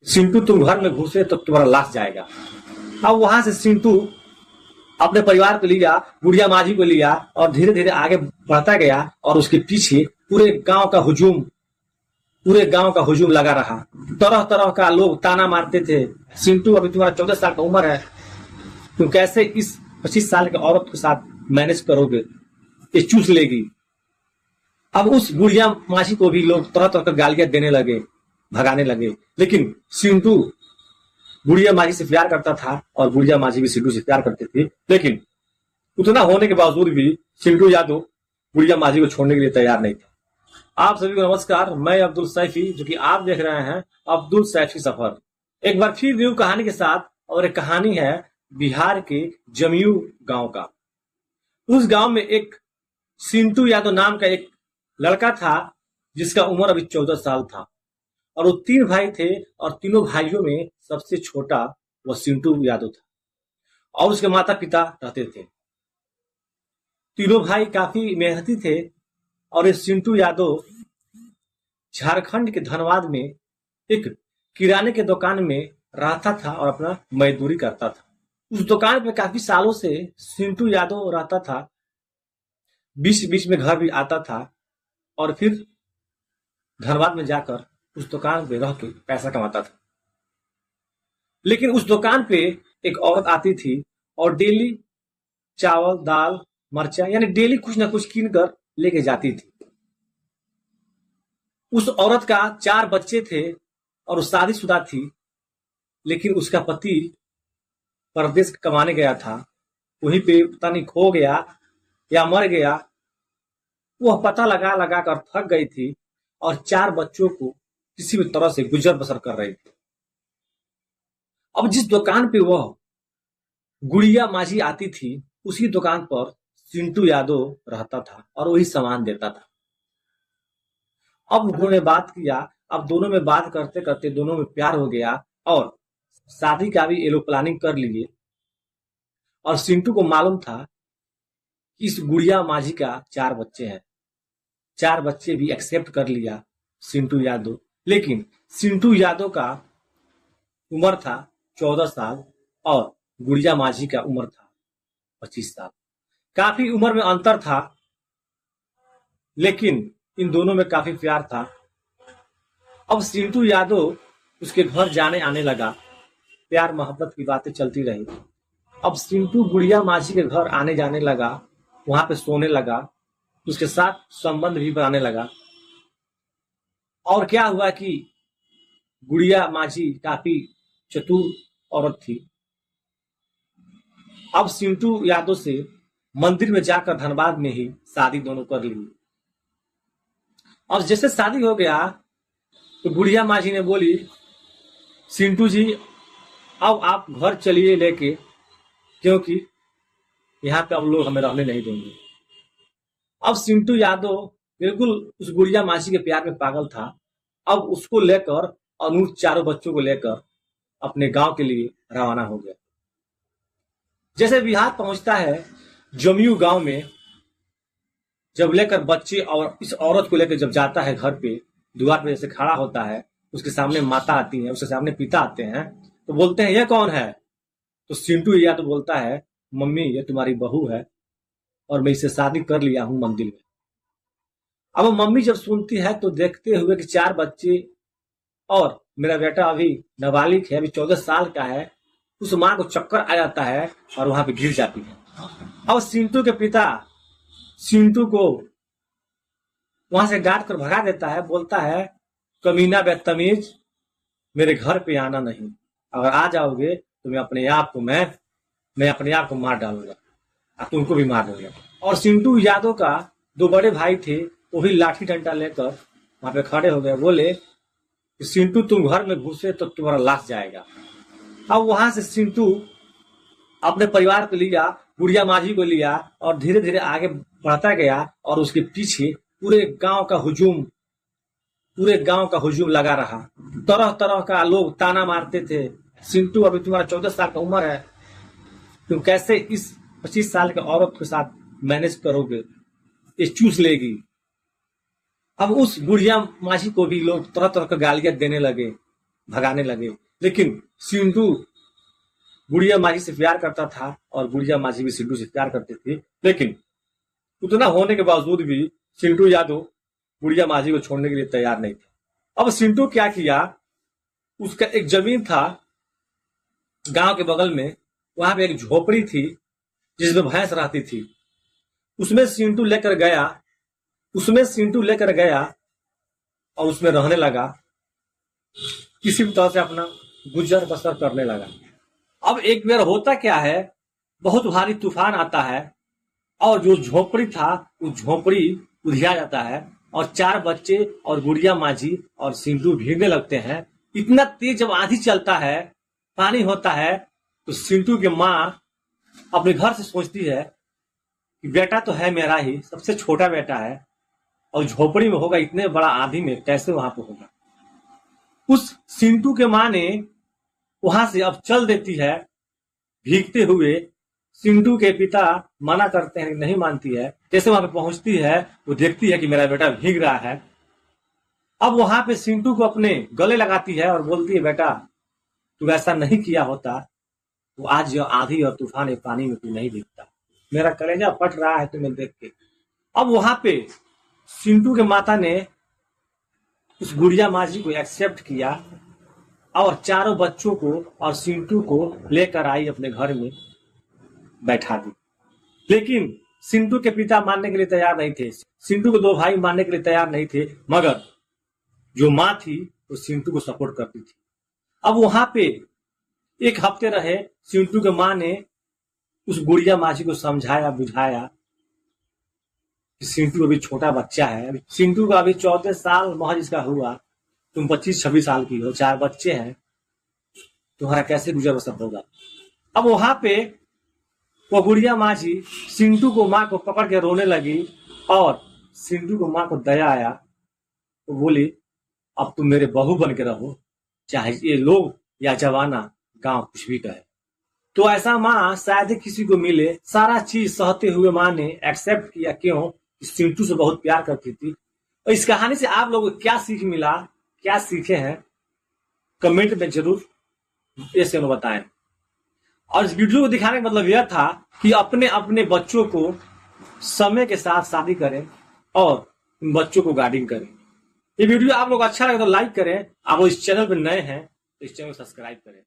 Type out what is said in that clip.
सिंटू तुम घर में घुसे तो तुम्हारा लाश जाएगा। अब वहां से सिंटू अपने परिवार को लिया, बुढ़िया माझी को लिया और धीरे धीरे आगे बढ़ता गया और उसके पीछे पूरे गांव का हुजूम लगा रहा। तरह तरह का लोग ताना मारते थे, सिंटू अभी तुम्हारा 14 साल का उम्र है, तुम कैसे इस 25 साल के औरत के साथ मैनेज करोगे, ये चूस लेगी। अब उस बुढ़िया माझी को भी लोग तरह तरह की गालियां देने लगे, भगाने लगे। लेकिन सिंटू बुढ़िया माझी से प्यार करता था और बुढ़िया माझी भी सिंटू से प्यार करती थी। लेकिन उतना होने के बावजूद भी सिंटू यादव बुढ़िया माझी को छोड़ने के लिए तैयार नहीं था। आप सभी को नमस्कार, मैं अब्दुल सैफी, जो कि आप देख रहे हैं अब्दुल सैफी सफर। एक बार फिर न्यू कहानी के साथ, और एक कहानी है बिहार के जमुई गांव का। उस गांव में एक सिंटू यादव नाम का एक लड़का था जिसका उम्र अभी 14 साल था, और वो 3 भाई थे और तीनों भाइयों में सबसे छोटा वह सिंटू यादव था और उसके माता पिता रहते थे। तीनों भाई काफी मेहनती थे और ये सिंटू यादव झारखंड के धनबाद में एक किराने के दुकान में रहता था और अपना मजदूरी करता था। उस दुकान पे काफी सालों से सिंटू यादव रहता था, बीच बीच में घर भी आता था और फिर धनबाद में जाकर उस दुकान पे रह के पैसा कमाता था। लेकिन उस दुकान पे एक औरत आती थी और डेली चावल, दाल, मर्चा, यानी डेली कुछ ना कुछ कीन कर लेके जाती थी। उस औरत का 4 बच्चे थे और वो शादीशुदा थी, लेकिन उसका पति परदेश कमाने गया था, वहीं पे पता नहीं खो गया या मर गया। वह पता लगा लगा कर थक गई थी और 4 बच्चों को किसी भी तरह से गुजर बसर कर रही थी। अब जिस दुकान पे वह गुड़िया माझी आती थी, उसी दुकान पर सिंटू यादव रहता था और वही सामान देता था। अब उन्होंने बात किया, अब दोनों में बात करते करते दोनों में प्यार हो गया और शादी का भी ये लोग प्लानिंग कर लिए। और सिंटू को मालूम था कि इस गुड़िया माझी का 4 बच्चे हैं, 4 बच्चे भी एक्सेप्ट कर लिया सिंटू यादव। लेकिन सिंटू यादव का उम्र था 14 साल और गुड़िया माझी का उम्र था 25 साल। काफी उम्र में अंतर था, लेकिन इन दोनों में काफी प्यार था। अब सिंटू यादव उसके घर जाने आने लगा, प्यार मोहब्बत की बातें चलती रही। अब सिंटू गुड़िया माझी के घर आने जाने लगा, वहां पे सोने लगा, उसके साथ संबंध भी बनाने लगा। और क्या हुआ कि गुड़िया माझी काफी चतुर औरत थी। अब सिंटू यादव से मंदिर में जाकर धनबाद में ही शादी दोनों कर ली। अब जैसे शादी हो गया तो गुड़िया माझी ने बोली, सिंटू जी अब आप घर चलिए लेके, क्योंकि यहाँ पे अब लोग हमें रहने नहीं देंगे। अब सिंटू यादव बिल्कुल उस गुड़िया माझी के प्यार में पागल था। अब उसको लेकर और उन 4 बच्चों को लेकर अपने गांव के लिए रवाना हो गया। जैसे बिहार पहुंचता है, जमुई गांव में जब लेकर बच्चे और इस औरत को लेकर जब जाता है घर पे, द्वार पे जैसे खड़ा होता है, उसके सामने माता आती है, उसके सामने पिता आते हैं, तो बोलते हैं ये कौन है? तो सिंटू या तो बोलता है, मम्मी ये तुम्हारी बहू है और मैं इसे शादी कर लिया हूं मंदिर में। अब मम्मी जब सुनती है तो देखते हुए कि 4 बच्चे और मेरा बेटा अभी नाबालिग है, अभी 14 साल का है, उस माँ को चक्कर आ जाता है और वहां पे गिर जाती है। अब सिंटू के पिता सिंटू को वहां से डांट कर भगा देता है, बोलता है कमीना बदतमीज, मेरे घर पे आना नहीं, अगर आ जाओगे तो मैं अपने आप को मार डालूंगा और तुमको भी मार दूंगा। और सिंटू यादव का 2 बड़े भाई थे, वो भी लाठी डंडा लेकर वहां पे खड़े हो गए, बोले कि सिंटू तुम घर में घुसे तो तुम्हारा लाश जाएगा। अब वहां से सिंटू अपने परिवार को लिया, गुड़िया माझी को लिया और धीरे धीरे आगे बढ़ता गया और उसके पीछे पूरे गांव का हुजूम लगा रहा। तरह तरह का लोग ताना मारते थे, सिंटू अभी तुम्हारा 14 साल का उम्र है, तुम कैसे इस 25 साल के औरत के साथ मैनेज करोगे, ये चूस लेगी। अब उस बुढ़िया माझी को भी लोग तरह तरह की गालियां देने लगे, भगाने लगे। लेकिन सिंटू बुढ़िया माझी से प्यार करता था और बुढ़िया माझी भी सिंटू से प्यार करते थे। लेकिन उतना होने के बावजूद भी सिंटू यादव बुढ़िया माझी को छोड़ने के लिए तैयार नहीं थे। अब सिंटू क्या किया, उसका एक जमीन था गांव के बगल में, वहां पे एक झोपड़ी थी जिसमें भैंस रहती थी। उसमें सिंटू लेकर गया और उसमें रहने लगा, किसी भी तरह से अपना गुजर बसर करने लगा। अब एक बार होता क्या है, बहुत भारी तूफान आता है और जो झोपड़ी था वो झोपड़ी उधिया जाता है और 4 बच्चे और बुढ़िया माझी और सिंटू भीगने लगते हैं। इतना तेज जब आंधी चलता है, पानी होता है, तो सिंटू की माँ अपने घर से सोचती है कि बेटा तो है मेरा ही, सबसे छोटा बेटा है और झोपड़ी में होगा, इतने बड़ा आंधी में कैसे वहां पर होगा। उस सिंटू के माँ ने वहां से अब चल देती है भीगते हुए। सिंटू के पिता मना करते हैं, नहीं मानती है। जैसे वहां पे पहुंचती है, वो देखती है कि मेरा बेटा भीग रहा है। अब वहां पे सिंटू को अपने गले लगाती है और बोलती है, बेटा तू ऐसा नहीं किया होता तो आज जो आंधी और तूफान पानी में तू नहीं भीगता। मेरा कलेजा फट रहा है तुम्हें देख के। अब वहां पे सिंटू के माता ने उस बुढ़िया माझी को एक्सेप्ट किया और 4 बच्चों को और सिंटू को लेकर आई, अपने घर में बैठा दी। लेकिन सिंटू के पिता मानने के लिए तैयार नहीं थे, सिंटू के 2 भाई मानने के लिए तैयार नहीं थे, मगर जो माँ थी वो सिंटू को सपोर्ट करती थी। अब वहां पे 1 हफ्ते रहे, सिंटू के माँ ने उस बुढ़िया माझी को समझाया बुझाया कि सिंटू अभी छोटा बच्चा है, सिंटू का अभी 14 साल महज इसका हुआ, तुम 25-26 साल की हो, 4 बच्चे हैं, तुम्हारा कैसे गुजर बसर होगा। अब वहां पे वो बुढ़िया माझी सिंटू को माँ को पकड़ के रोने लगी और सिंटू को माँ को दया आया, तो बोली अब तुम मेरे बहू बन के रहो, चाहे ये लोग या जवाना गांव कुछ भी कहे। तो ऐसा माँ शायद ही किसी को मिले। सारा चीज सहते हुए माँ ने एक्सेप्ट किया। क्यों? सिंटू से बहुत प्यार करती थी। और इस कहानी से आप लोगों को क्या सीख मिला, क्या सीखे हैं, कमेंट में जरूर ऐसे बताएं। और इस वीडियो को दिखाने का मतलब यह था कि अपने अपने बच्चों को समय के साथ शादी करें और बच्चों को गाइडिंग करें। ये वीडियो आप लोग अच्छा लगे तो लाइक करें। आप इस चैनल पर नए हैं तो इस चैनल को सब्सक्राइब करें।